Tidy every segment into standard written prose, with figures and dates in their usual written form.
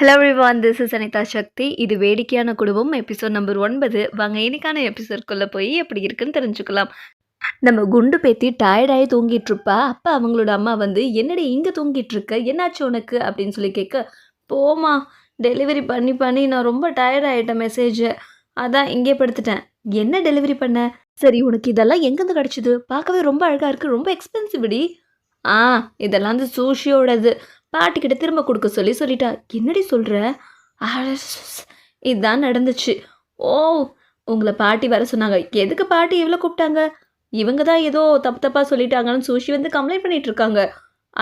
Hello everyone, this is Anitha Sakthi. இது வேடிக்கையான குடும்பம் எபிசோட் நம்பர் 9. வாங்க இன்னைக்கான எபிசோட்குள்ளே போய் எப்படி இருக்குன்னு தெரிஞ்சுக்கலாம். நம்ம குண்டு பேத்தி டயர்டாகி தூங்கிட்டு இருப்பா. அப்போ அவங்களோட அம்மா வந்து, என்னடி இங்கே தூங்கிட்டு இருக்க, என்னாச்சு உனக்கு அப்படின்னு சொல்லி கேட்க, போமா டெலிவரி பண்ணி பண்ணி நான் ரொம்ப டயர்ட் ஆகிட்டேன், மெசேஜ் அதான் இங்கே படுத்துட்டேன். என்ன டெலிவரி பண்ண? சரி, உனக்கு இதெல்லாம் எங்கேருந்து கிடச்சிது? பார்க்கவே ரொம்ப அழகாக இருக்குது, ரொம்ப எக்ஸ்பென்சிவ்டி. ஆ, இதெல்லாம் வந்து சூஷியோடது, பாட்டிக்கிட்ட திரும்ப கொடுக்க சொல்லிட்டா. என்னடி சொல்கிற? இதுதான் நடந்துச்சு. ஓ, உங்களை பாட்டி வர சொன்னாங்க. எதுக்கு பாட்டி இவ்வளோ கூப்பிட்டாங்க? இவங்க தான் ஏதோ தப்பு தப்பாக சொல்லிட்டாங்கன்னு சூஷி வந்து கம்ப்ளைண்ட் பண்ணிட்டு இருக்காங்க.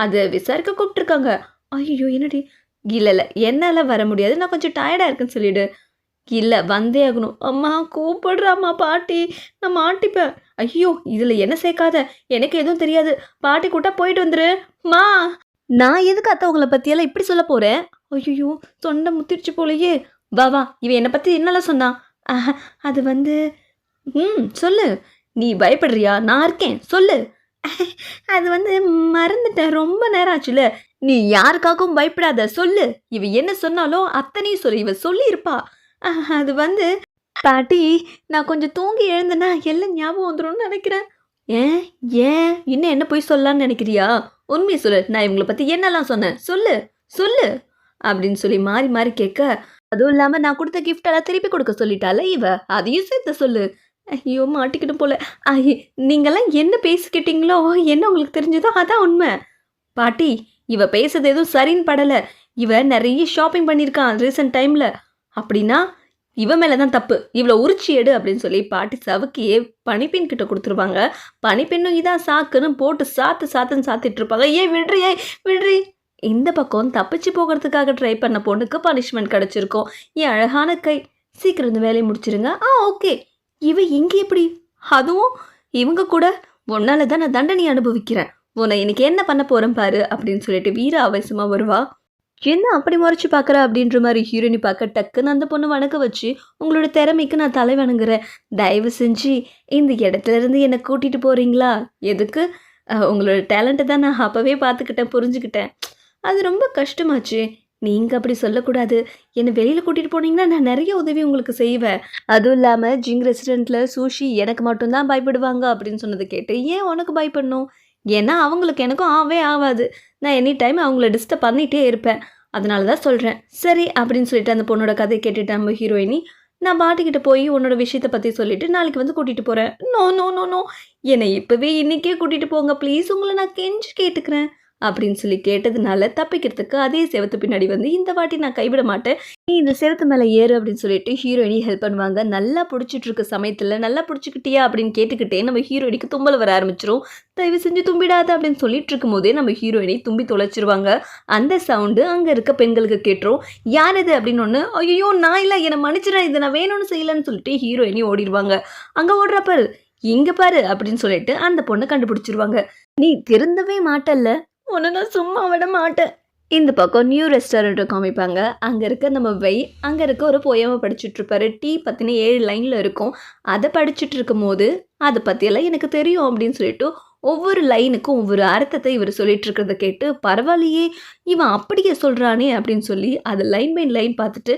அதை விசாரிக்க கூப்பிட்டுருக்காங்க. ஐயோ, என்னடி? இல்லை என்னால் வர முடியாது, நான் கொஞ்சம் டயர்டாக இருக்குன்னு சொல்லிவிடு. இல்லை, வந்தே ஆகணும். அம்மா கூப்பிடுறாம்மா பாட்டி, நான் மாட்டிப்பேன். ஐயோ, இதில் என்ன சேர்க்காத, எனக்கு எதுவும் தெரியாது. பாட்டி கூட்டா போயிட்டு வந்துரு மா. நான் எதுக்கு அத்தை உங்களை பற்றியெல்லாம் இப்படி சொல்ல போகிறேன்? ஐயோ, தொண்டை முத்திருச்சு போலையே. வா வா, இவன் என்னை பற்றி என்னெல்லாம் சொன்னான்? அது வந்து சொல்லு. நீ பயப்படுறியா? நான் இருக்கேன், சொல்லு. அது வந்து மறந்துட்டேன், ரொம்ப நேரம் ஆச்சுல. நீ யாருக்காகவும் பயப்படாத, சொல்லு. இவ என்ன சொன்னாலும் அத்தனையும் சொல்லு, இவ சொல்லியிருப்பா. அது வந்து பாட்டி, நான் கொஞ்சம் தூங்கி எழுந்தேன்னா எல்லாம் ஞாபகம் வந்துடும்னு நினைக்கிறேன். ஏன் ஏன் இன்னும் என்ன போய் சொல்லலான்னு நினைக்கிறியா? உண்மையை சொல்லு. நான் இவங்களை பற்றி என்னெல்லாம் சொன்னேன், சொல்லு சொல்லு அப்படின்னு சொல்லி மாறி மாறி கேட்க, அதுவும் இல்லாமல் நான் கொடுத்த கிஃப்டெல்லாம் திருப்பி கொடுக்க சொல்லிட்டால இவ, அதையும் சேர்த்து சொல்லு. ஐயோ, மாட்டிக்கிட்டு போல. நீங்கள்லாம் என்ன பேசிக்கிட்டீங்களோ, என்ன உங்களுக்கு தெரிஞ்சதோ அதான் உண்மை. பாட்டி, இவ பேசுறது எதுவும் சரின்னு படலை. இவ நிறைய ஷாப்பிங் பண்ணியிருக்கான் ரீசெண்ட் டைமில். அப்படின்னா இவ மேலே தான் தப்பு, இவ்வளோ உரிச்சி எடு அப்படின்னு சொல்லி பாட்டி சவுக்கியே பனிப்பெண் கிட்ட கொடுத்துருவாங்க. பனிப்பெண்ணும் இதான் சாக்குன்னு போட்டு சாத்துன்னு சாத்திட்டு இருப்பாங்க. ஏன் விடுறி, விடுறி. இந்த பக்கம் தப்பிச்சு போகிறதுக்காக ட்ரை பண்ண பொண்ணுக்கு பனிஷ்மெண்ட் கிடச்சிருக்கோம். என் அழகான கை, சீக்கிரம் இந்த வேலையை முடிச்சிருங்க. ஓகே. இவ இங்கே எப்படி? அதுவும் இவங்க கூட உன்னால தான் நான் தண்டனை அனுபவிக்கிறேன். உன்னை இன்னைக்கு என்ன பண்ண போகிறேன் பாரு அப்படின்னு சொல்லிட்டு வீர ஆவேசமாக வருவா. என்ன அப்படி முறைச்சி பார்க்குற அப்படின்ற மாதிரி ஹீரோயினி பார்க்க டக்குன்னு அந்த பொண்ணு வணக்க வச்சு, உங்களோட திறமைக்கு நான் தலை வணங்குறேன், தயவு செஞ்சு இந்த இடத்துல இருந்து என்னை கூட்டிகிட்டு போகிறீங்களா? எதுக்கு? உங்களோட டேலண்ட்டை தான் நான் அப்போவே பார்த்துக்கிட்டேன், புரிஞ்சுக்கிட்டேன். அது ரொம்ப கஷ்டமாச்சு. நீங்கள் அப்படி சொல்லக்கூடாது. என்னை வெளியில் கூட்டிகிட்டு போனீங்கன்னா நான் நிறைய உதவி உங்களுக்கு செய்வேன். அதுவும் இல்லாமல் ஜிங் ரெஸ்டாரண்ட்டில் சூஷி எனக்கு மட்டும்தான் பயப்படுவாங்க அப்படின்னு சொன்னதை கேட்டு, ஏன் உனக்கு பயப்படணும்? ஏன்னா அவங்களுக்கு எனக்கும் ஆகாது. நான் எனி டைம் அவங்கள டிஸ்டர்ப் பண்ணிகிட்டே இருப்பேன், அதனால தான் சொல்கிறேன். சரி அப்படின்னு சொல்லிட்டு அந்த பொண்ணோட கதையை கேட்டுட்டு நம்ம ஹீரோயினி, நான் பாட்டிக்கிட்ட போய் உன்னோட விஷயத்தை பற்றி சொல்லிவிட்டு நாளைக்கு வந்து கூட்டிகிட்டு போகிறேன். நோ நோ நோ நோ, என்னை இப்போவே இன்றைக்கே கூட்டிகிட்டு போங்க ப்ளீஸ், உங்களை நான் கெஞ்சி கேட்டுக்கிறேன் அப்படின்னு சொல்லி கேட்டதுனால தப்பிக்கிறதுக்கு அதே செவத்து பின்னாடி வந்து, இந்த வாட்டி நான் கைவிட மாட்டேன், நீ இந்த செவத்து மேலே ஏறு அப்படின்னு சொல்லிட்டு ஹீரோயினி ஹெல்ப் பண்ணுவாங்க. நல்லா பிடிச்சிட்டு இருக்க சமயத்தில் நல்லா பிடிச்சிக்கிட்டியா அப்படின்னு கேட்டுக்கிட்டே நம்ம ஹீரோயினிக்கு தும்பல் வர ஆரம்பிச்சிரும். தயவு செஞ்சு தும்பிடாத அப்படின்னு சொல்லிட்டு இருக்கும் போதே நம்ம ஹீரோயினி தும்பி தொலைச்சிருவாங்க. அந்த சவுண்டு அங்கே இருக்க பெண்களுக்கு கேட்டுரும். யார் இது அப்படின்னு ஒன்று, ஐயோ நான் இல்லை, என்னை மன்னிச்சிடறேன், இதை நான் வேணும்னு செய்யலைன்னு சொல்லிட்டு ஹீரோயினி ஓடிடுவாங்க. அங்கே ஓடுறப்ப இங்கே பாரு அப்படின்னு சொல்லிட்டு அந்த பொண்ணை கண்டுபிடிச்சிருவாங்க. நீ திருந்தவே மாட்டல்ல, உன்னை நான் சும்மா விட மாட்டேன். இந்த பக்கம் நியூ ரெஸ்டாரண்ட்டை காமிப்பாங்க. அங்கே இருக்க நம்ம அங்கே இருக்க ஒரு போயமை படிச்சுட்ருப்பாரு. டீ பற்றின 7 லைனில் இருக்கும். அதை படிச்சுட்டு இருக்கும் போது அதை பற்றியெல்லாம் எனக்கு தெரியும் அப்படின்னு சொல்லிட்டு ஒவ்வொரு லைனுக்கும் ஒவ்வொரு அர்த்தத்தை இவர் சொல்லிட்டு இருக்கிறத கேட்டு, பரவாயில்லையே இவன் அப்படியே சொல்கிறானே அப்படின்னு சொல்லி அதை லைன் பை லைன் பார்த்துட்டு,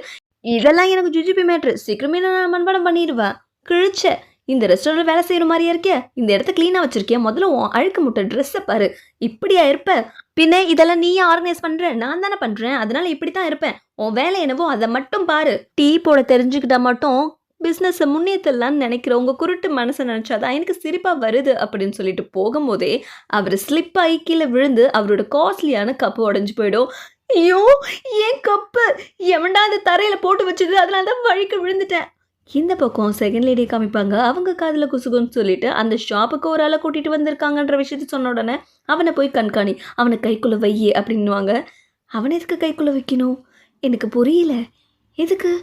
இதெல்லாம் எனக்கு ஜுஜிபி மேட்ரு, சீக்கிரமே நான் மண்பாடம் பண்ணிடுவேன். கிழிச்ச இந்த ரெஸ்டாரண்ட் வேலை செய்கிற மாதிரியா இருக்கே, இந்த இடத்த க்ளீனாக வச்சுருக்கேன், முதல்ல உன் அழுக்க முட்டை ட்ரெஸ்ஸை பாரு, இப்படியா இருப்ப? பின்ன இதெல்லாம் நீயே ஆர்கனைஸ் பண்ணுற, நான் தானே பண்ணுறேன், அதனால இப்படி தான் இருப்பேன். உன் வேலை என்னவோ அதை மட்டும் பாரு. டீ போட தெரிஞ்சுக்கிட்டா மட்டும் பிஸ்னஸை முன்னேற்றலான்னு நினைக்கிற உங்கள் குருட்டு மனசை நினச்சாதான் எனக்கு சிரிப்பாக வருது அப்படின்னு சொல்லிட்டு போகும்போதே அவர் ஸ்லிப் ஆகி கீழே விழுந்து அவரோட காஸ்ட்லியான கப்பு உடஞ்சி போயிடும். ஐயோ, ஏன் கப்பு எவன்டா அந்த தரையில் போட்டு வச்சது, அதனால தான் வழிக்கு விழுந்துட்டேன். இந்த பக்கம் செகண்ட் லேடியை காமிப்பாங்க. அவங்க காதில் குசுகுன்னு சொல்லிட்டு அந்த ஷாப்புக்கு ஒரு ஆளை கூட்டிகிட்டு வந்திருக்காங்கன்ற விஷயத்தை சொன்ன உடனே, அவனை போய் கண்காணி, அவனை கைக்குள்ளே வையே அப்படின்னுவாங்க. அவனை எதுக்கு கைக்குள்ளே வைக்கணும் எனக்கு புரியல, எதுக்கு?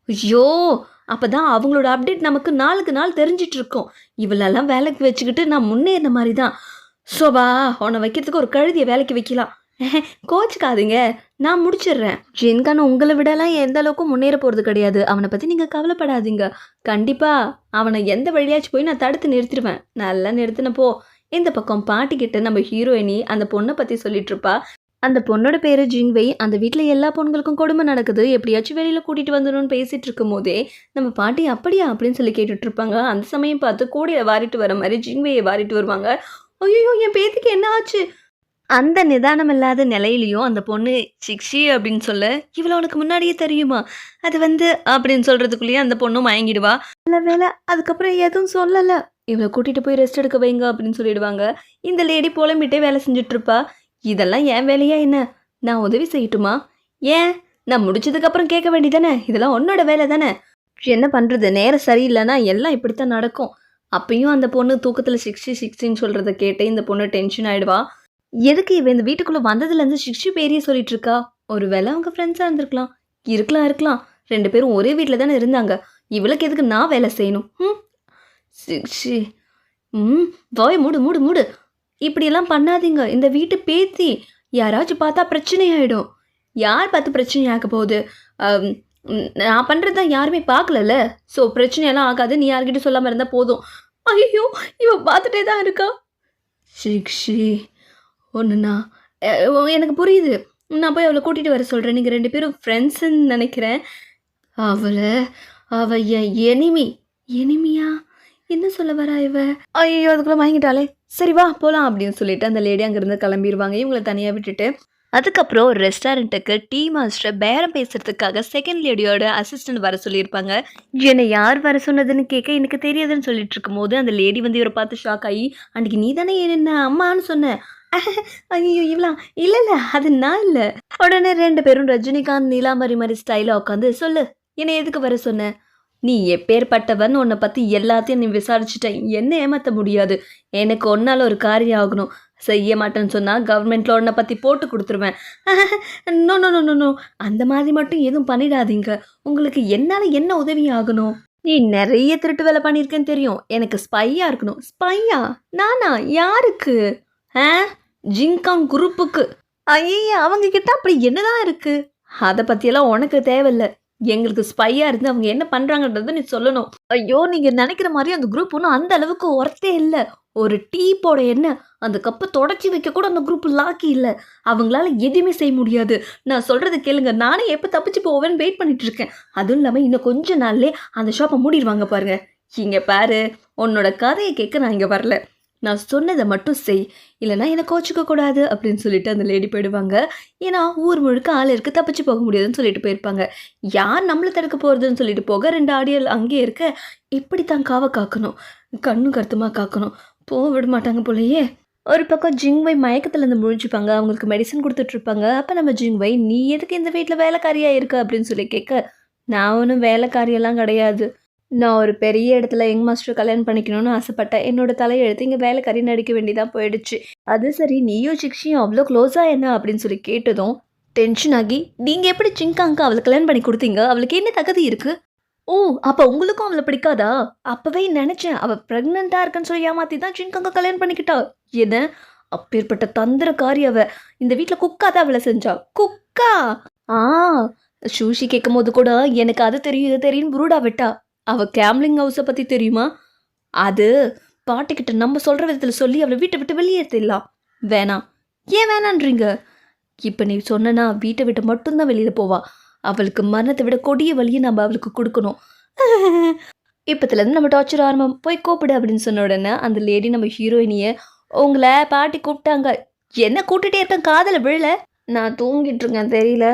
ஐயோ, அப்போ தான் அவங்களோட அப்டேட் நமக்கு நாளுக்கு நாள் தெரிஞ்சிட்ருக்கோம். இவளெல்லாம் வேலைக்கு வச்சுக்கிட்டு நான் முன்னேறின மாதிரி தான். சோபா, அவனை வைக்கிறதுக்கு ஒரு கழுதியை வேலைக்கு வைக்கலாம். கோச்சுக்காதீங்க, நான் முடிச்சிடுறேன். ஜின்கான் உங்களை விடலாம் எந்த அளவுக்கும் முன்னேற போகிறது கிடையாது. அவனை பற்றி நீங்கள் கவலைப்படாதீங்க. கண்டிப்பாக அவனை எந்த வழியாச்சும் போய் நான் தடுத்து நிறுத்திடுவேன். நல்லா நிறுத்தினப்போ இந்த பக்கம் பாட்டிக்கிட்ட நம்ம ஹீரோயினி அந்த பொண்ணை பற்றி சொல்லிட்டு இருப்பா. அந்த பொண்ணோட பேரு ஜிங்வெய். அந்த வீட்ல எல்லா பொண்ணுங்களுக்கும் கொடுமை நடக்குது. எப்படியாச்சும் வெளியில கூட்டிட்டு வந்துடணும்னு பேசிட்டு இருக்கும்போதே, நம்ம பாட்டி "அப்படியா?" அப்படின்னு சொல்லி கேட்டுட்டு இருப்பாங்க. அந்த சமயம் பார்த்து கூடைய வாரிட்டு வர மாரி ஜிங்வெய வாரிட்டு வருவாங்க. "ஐயய்யோ! என் பேத்திக்கு என்ன ஆச்சு?" அந்த நிதானம் இல்லாத நிலையிலயும் அந்த பொண்ணு "சிக்ஷி" அப்படின்னு சொல்ல, "இவள உனக்கு முன்னாடியே தெரியுமா? அது வந்து" அப்படின்னு சொல்றதுக்குள்ளேயே அந்த பொண்ணும் மயங்கிடுவா. நல்ல வேளை அதுக்கப்புறம் எதுவும் சொல்லல. "இவள கூட்டிட்டு போய் ரெஸ்ட் எடுக்க வைங்க" அப்படின்னு சொல்லிடுவாங்க. இந்த லேடி புலம்பிட்டே வேலை செஞ்சுட்டு இருப்பா. "இதெல்லாம் என் வேலையா என்ன? நான் உதவி செய்யட்டுமா?" "ஏன்? நான் முடிச்சதுக்கப்புறம் கேட்க வேண்டியதானே? இதெல்லாம் உன்னோட வேலை தானே?" என்ன பண்ணுறது? நேரம் சரியில்லைன்னா எல்லாம் இப்படித்தான் நடக்கும். அப்பயும் அந்த பொண்ணு தூக்கத்துல "சிக்ஸி சிக்ஸின்னு" சொல்றத கேட்டு இந்த பொண்ணு டென்ஷன் ஆயிடுவா. எதுக்கு இவ இந்த வீட்டுக்குள்ள வந்ததுலேருந்து சிக்ஸி பேரையே சொல்லிட்டு இருக்கா? ஒருவேளை அவங்க ஃப்ரெண்ட்ஸா இருந்திருக்கலாம். இருக்கலாம். 2 பேரும் ஒரே வீட்ல தானே இருந்தாங்க. இவளுக்கு எதுக்கு நான் வேலை செய்யணும்? சிக்ஸி. ம். வாய மூடு, மூடு, மூடு. இப்படியெல்லாம் பண்ணாதீங்க. இந்த வீட்டு பேத்தி. யாராச்சும் பார்த்தா பிரச்சனையாயிடும். யார் பார்த்து பிரச்சனையாக்க போகுது? அம் நான் பண்ணுறது தான் யாருமே பார்க்கலல்ல. ஸோ பிரச்சனையெல்லாம் ஆகாது. நீ யார்கிட்டயும் சொல்லாம இருந்தா போதும். ஐயய்யோ! இவ பார்த்துட்டே தான் இருக்கா. சிக்ஷி. ஒன்றுண்ணா எனக்கு புரியுது. நான் போய் அவளை கூட்டிகிட்டு வர சொல்கிறேன். நீங்கள் 2 பேரும் ஃப்ரெண்ட்ஸுன்னு நினைக்கிறேன். அவ என் எனிமி. எனிமியா? என்ன சொல்ல வரா இவ? ஐயோ! அதுக்குள்ளே வாங்கிட்டாளே. சரி வா போகலாம் அப்படின்னு சொல்லிட்டு அந்த லேடி அங்கேருந்து கிளம்பிடுவாங்க. இவங்களை தனியாக விட்டுட்டு. அதுக்கப்புறம் ரெஸ்டாரண்ட்டுக்கு டீ மாஸ்டர் பேரம் பேசுறதுக்காக செகண்ட் லேடியோட அசிஸ்டன்ட் வர சொல்லியிருப்பாங்க. என்னை யார் வர சொன்னதுன்னு கேட்க எனக்கு தெரியாதுன்னு சொல்லிட்டு இருக்கும்போது அந்த லேடி வந்து இவரை பார்த்து ஷாக் ஆகி, "அன்றைக்கி நீ தானே என்ன அம்மான்னு சொன்ன?" ஐயோ! இவளா? இல்ல அது நான் இல்ல. உடனே 2 பேரும் ரஜினிகாந்த், நீலாம்பரி மாதிரி ஸ்டைலா உட்காந்து, "சொல்லு, என்னை எதுக்கு வர சொன்ன? நீ எப்பேற்பட்டவன்? உன்னை பற்றி எல்லாத்தையும் நீ விசாரிச்சுட்ட. என்ன ஏமாற்ற முடியாது. எனக்கு ஒன்றால் ஒரு காரியம் ஆகணும். செய்ய மாட்டேன்னு சொன்னால் கவர்மெண்ட்டில் உன்னை பற்றி போட்டு கொடுத்துருவேன்." No no no no no, அந்த மாதிரி மட்டும் எதுவும் பண்ணிடாதீங்க. உங்களுக்கு என்னால் என்ன உதவி ஆகணும்? நீ நிறைய திருட்டு வேலை பண்ணியிருக்கேன்னு தெரியும். எனக்கு ஸ்பையா இருக்கணும். ஸ்பையா? நானா? யாருக்கு? ஜிங்காங் குரூப்புக்கு. ஐயய்ய! அவங்க கிட்ட அப்படி என்னதான் இருக்கு? அத பத்தியெல்லாம் உனக்கு தேவையில்ல. எங்களுக்கு ஸ்பையா இருந்து அவங்க என்ன பண்றாங்கன்றத நீ சொல்லணும். ஐயோ! நீங்க நெனைக்கிற மாரி அந்த குரூப் ஒண்ணும் அந்த அளவுக்கு ஒர்த்தே இல்ல. ஒரு டீ போட எண்ணெய், அந்த கப்ப தொடச்சி வைக்க கூட அந்த குரூப் லாக்கி இல்ல. அவங்களால எதுவுமே செய்ய முடியாது. நான் சொல்றத கேளுங்க. நானே எப்ப தப்பிச்சு போவேன்னு வெயிட் பண்ணிட்டு இருக்கேன். அதுவும் இல்லாம இன்னும் கொஞ்ச நாள்லயே அந்த ஷாப்ப மூடிருவாங்க பாருங்க. இங்க பாரு, உன்னோட கதைய கேட்க நான் இங்க வரல. நான் சொன்னதை மட்டும் செய், இல்லைனா என்னை கோச்சிக்க கூடாது அப்படின்னு சொல்லிட்டு அந்த லேடி போயிடுவாங்க. ஏன்னா ஊர் முழுக்க ஆள் இருக்கு, தப்பிச்சு போக முடியாதுன்னு சொல்லிட்டு போயிருப்பாங்க. யார் நம்மளை தடுக்க போகிறதுன்னு சொல்லிட்டு போக 2 ஆடியல் அங்கேயே இருக்க. இப்படித்தான் காவை காக்கணும், கண்ணும் கருத்துமாக காக்கணும். போக விட மாட்டாங்க போலயே. ஒரு பக்கம் ஜிங்வை மயக்கத்துலேருந்து முழிச்சுப்பாங்க. அவங்களுக்கு மெடிசன் கொடுத்துட்ருப்பாங்க. அப்போ நம்ம ஜிங்வை, "நீ எதுக்கு இந்த வீட்டில் வேலைக்காரியாக இருக்க?" அப்படின்னு சொல்லி கேட்க, "நான் ஒன்றும் வேலைக்காரியெல்லாம் கிடையாது. நான் ஒரு பெரிய இடத்துல யங் மாஸ்டர் கல்யாணம் பண்ணிக்கணும்னு ஆசைப்பட்டேன். என்னோட தலையெழுத்து இங்கே வேலைக்காரி நடிக்க வேண்டியதாக போயிடுச்சு." "அது சரி, நீயும் சிக்ஷியும் அவ்வளோ க்ளோஸாக என்ன?" அப்படின்னு சொல்லி கேட்டதும் டென்ஷன் ஆகி, "நீங்கள் எப்படி சிங்காங்க்கு அவளை கல்யாணம் பண்ணி கொடுத்தீங்க? அவளுக்கு என்ன தகுதி இருக்குது?" "ஓ, அப்போ உங்களுக்கும் அவளை பிடிக்காதா?" "அப்போவே நினச்சேன். அவள் ப்ரெக்னெண்ட்டாக இருக்குன்னு சொல்லி ஏமாற்றி தான் சிங்காங்க கல்யாணம் பண்ணிக்கிட்டா." "என்ன? அப்பேற்பட்ட தந்திரக்காரி அவ. இந்த வீட்டில் குக்கா தான் அவளை செஞ்சா." "குக்கா?" "ஆ." சூஷி கேட்கும் போது கூட எனக்கு அது தெரியும் இது தெரியும் புரூடா விட்டா. "அவ கேம்லிங் ஹவுஸை பற்றி தெரியுமா? அது பாட்டிக்கிட்ட நம்ம சொல்கிற விதத்தில் சொல்லி அவளை வீட்டை விட்டு வெளியேற்றிடலாம்." "வேணாம்." "ஏன் வேணான்றீங்க?" "இப்போ நீ சொன்னா வீட்டை விட்டு மட்டும்தான் வெளியில் போவா. அவளுக்கு மரணத்தை விட கொடிய வழியை நம்ம அவளுக்கு கொடுக்கணும்." இப்போத்துலேருந்து நம்ம டார்ச்சர் ஆரம்பம். "போய் கூப்பிடு" அப்படின்னு சொன்ன உடனே அந்த லேடி நம்ம ஹீரோயினியை, "உங்களை பாட்டி கூப்பிட்டாங்க." "என்ன கூப்பிட்டுட்டே இருக்கேன், காதில் விழல." "நான் தூங்கிட்டு இருக்கேன், தெரியல."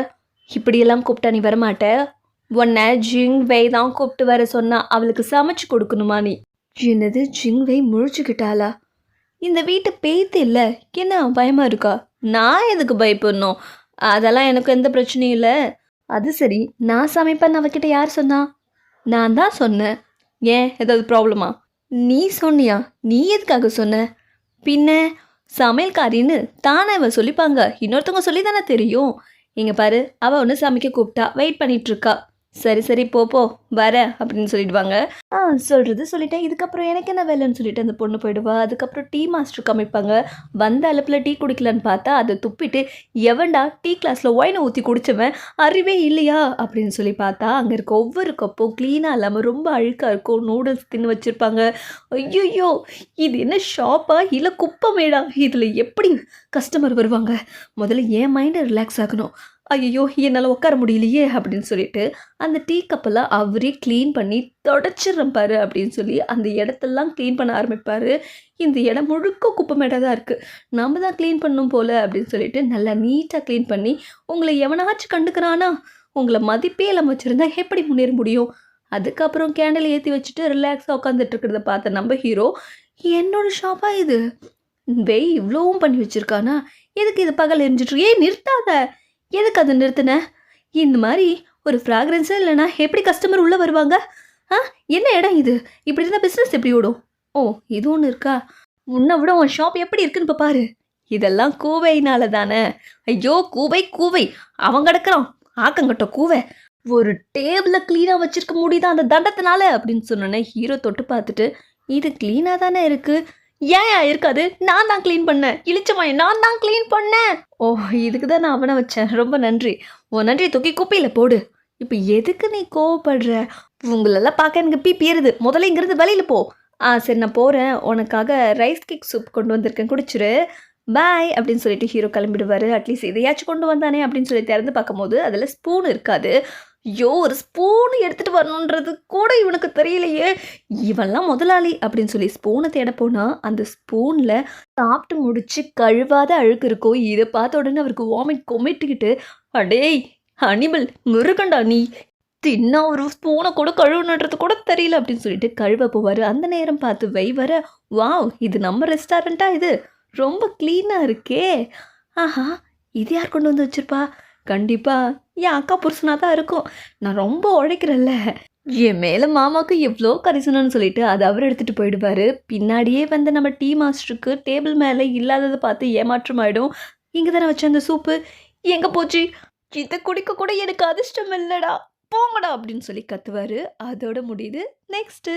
"இப்படியெல்லாம் கூப்பிட்டா நீ வரமாட்ட. உன்னை ஜிங்வை தான் கூப்பிட்டு வர சொன்னா. அவளுக்கு சமைச்சு கொடுக்கணுமா நீ." "என்னது, ஜிங்வை முழிச்சுக்கிட்டாளா? இந்த வீட்டு பேத்து இல்லை, என்ன பயமாக இருக்கா?" "நான் எதுக்கு பயப்படணும்? அதெல்லாம் எனக்கு எந்த பிரச்சனையும் இல்லை." "அது சரி, நான் சமைப்பேன்னு அவகிட்ட யார் சொன்னா?" "நான் தான் சொன்னேன்." "ஏன், ஏதாவது ப்ராப்ளமா?" "நீ சொன்னியா? நீ எதுக்காக சொன்ன?" "பின்ன சமையல்காரின்னு தானே அவ சொல்லிப்பாங்க. இன்னொருத்தவங்க சொல்லி தானே தெரியும்." "இங்கே பாரு, அவள் ஒன்று சமைக்க கூப்பிட்டா, வெயிட் பண்ணிகிட்ருக்கா. சரி, சரி போ, போ வரேன் அப்படின்னு சொல்லிடுவாங்க. ஆ சொல்றது சொல்லிட்டேன். இதுக்கப்புறம் எனக்கு என்ன வேலைன்னு சொல்லிட்டு அந்த பொண்ணு போயிடுவா. அதுக்கப்புறம் டீ மாஸ்டர் காமிப்பாங்க. வந்த அலுப்புல டீ குடிக்கலான்னு பார்த்தா, அத துப்பிட்டு, "எவன்டா டீ கிளாஸ்ல ஒயின ஊத்தி குடிச்சவன்? அறிவே இல்லையா?" அப்படின்னு சொல்லி பார்த்தா, அங்க இருக்க ஒவ்வொரு கப்பும் கிளீனா இல்லாம ரொம்ப அழுக்கா இருக்கும். நூடுல்ஸ் தின்னு வச்சிருப்பாங்க. ஐய்யய்யோ! இது என்ன ஷாப்பா? இல்ல குப்பமேடா? இதுல எப்படி கஸ்டமர் வருவாங்க? முதல்ல என் மைண்ட ரிலாக்ஸ் ஆகணும். ஐயய்யோ! என்னால உட்கார முடியலையே அப்படின்னு சொல்லிட்டு, அந்த டீ கப்பெல்லாம் அவரே கிளீன் பண்ணி தொடச்சிர்றேன் பாரு அப்படின்னு சொல்லி அந்த இடத்தெல்லாம் கிளீன் பண்ண ஆரம்பிப்பாரு. இந்த இடம் முழுக்க குப்பை மேடா தான் இருக்கு. நம்ம தான் கிளீன் பண்ணணும் போல அப்படின்னு சொல்லிட்டு நல்லா நீட்டா கிளீன் பண்ணி, உங்கள எவனாச்சும் கண்டுக்கிறானா? உங்கள மதிப்பே இல்லாம வச்சிருந்தா எப்படி முன்னேற முடியும்? அதுக்கப்புறம் கேண்டில் ஏத்தி வச்சுட்டு ரிலாக்ஸா உட்காந்துட்டு இருக்கிறத பார்த்த நம்ம ஹீரோ, என்னோட ஷாப்பா இது? இவ்வளவும் பண்ணி வச்சிருக்கானா? எதுக்கு இது பகல்ல எரிஞ்சுட்டு இருக்கு? ஏய் நிறுத்தாத! எதுக்கு அத நிறுத்துன? இந்த மாரி ஒரு ஃப்ராக்ரன்ஸே இல்லன்னா எப்படி கஸ்டமர் உள்ள வருவாங்க? ஆ என்ன இடம் இது? இப்படி இருந்தா பிசினஸ் எப்படி ஓடும்? ஓ! இது ஒண்ணு இருக்கா? உன்ன விட உன் ஷாப் எப்படி இருக்குன்னு இப்ப பாரு. இதெல்லாம் கூவையினால தானே. ஐயோ! கூவை, கூவை. அவன் கிடக்குறான். ஆக்கங்கட்ட கூவை. ஒரு டேபிள கிளீனா வச்சிருக்க முடியுதா அந்த தண்டத்தினால அப்படின்னு சொன்னோனே, ஹீரோ தொட்டு பார்த்துட்டு, இது கிளீனா தானே இருக்கு. ஏன்யா இருக்காது? நான் தான் கிளீன் பண்ணேன். இளிச்சவாயன் நான் தான் கிளீன் பண்ணேன். ஓ! இதுக்கு தான் நான் அவன வச்சேன். ரொம்ப நன்றி. உன் நன்றிய தூக்கி குப்பையில போடு. இப்ப எதுக்கு நீ கோவப்படுற? உங்களெல்லாம் பார்க்க எனக்கு பிபி ஏறுது. முதல்ல இங்கிருந்து வெளியில போ. சரி நான் போறேன். உனக்காக ரைஸ் கேக் சூப் கொண்டு வந்திருக்கேன். குடிச்சிரு. பாய் அப்படின்னு சொல்லிட்டு ஹீரோ கிளம்பிடுவாரு. அட்லீஸ்ட் இதையாச்சும் கொண்டு வந்தானே அப்படின்னு சொல்லி திறந்து பார்க்கும்போது, அதில ஸ்பூன் இருக்காது. ஐயோ! ஒரு ஸ்பூன் எடுத்துட்டு வரணுன்றது கூட இவனுக்கு தெரியலையே! இவன்லாம் முதலாளி அப்படின்னு சொல்லி ஸ்பூன தேட போனா, அந்த ஸ்பூன்ல சாப்பிட்டு முடிச்சு கழுவாத அழுக்கு இருக்கும். இத பார்த்த உடனே அவருக்கு வாமிட் கொமட்டிக்கிட்டு, "அடேய்! அனிமல் மிருகன்டா நீ! தின்னா ஒரு ஸ்பூன கூட கழுவணுன்றது கூட தெரியல" அப்படின்னு சொல்லிட்டு கழுவ போவாரு. அந்த நேரம் பார்த்து வர, "வாவ்! இது நம்ம ரெஸ்டாரண்ட்டா இது? ரொம்ப கிளீனா இருக்கே! ஆஹா! இது யார் கொண்டு வந்து வச்சிருப்பா? கண்டிப்பா என் அக்கா புருஷனா தான் இருக்கும். நான் ரொம்ப உழைக்கிறேன்ல." என் மேல மாமாவுக்கு எவ்ளோ கரிசனம்னு சொல்லிட்டு அத அவரு எடுத்துட்டு போயிடுவாரு. பின்னாடியே வந்து நம்ம டீ மாஸ்டருக்கு டேபிள் மேல இல்லாதத பார்த்து ஏமாற்றம் ஆயிடும். "இங்க தானே வச்சேன் அந்த சூப்பு. எங்க போச்சு? இத குடிக்க கூட எனக்கு அதிர்ஷ்டம் இல்லடா. போங்கடா" அப்படின்னு சொல்லி கத்துவாரு. அதோட முடியுது. நெக்ஸ்ட்டு.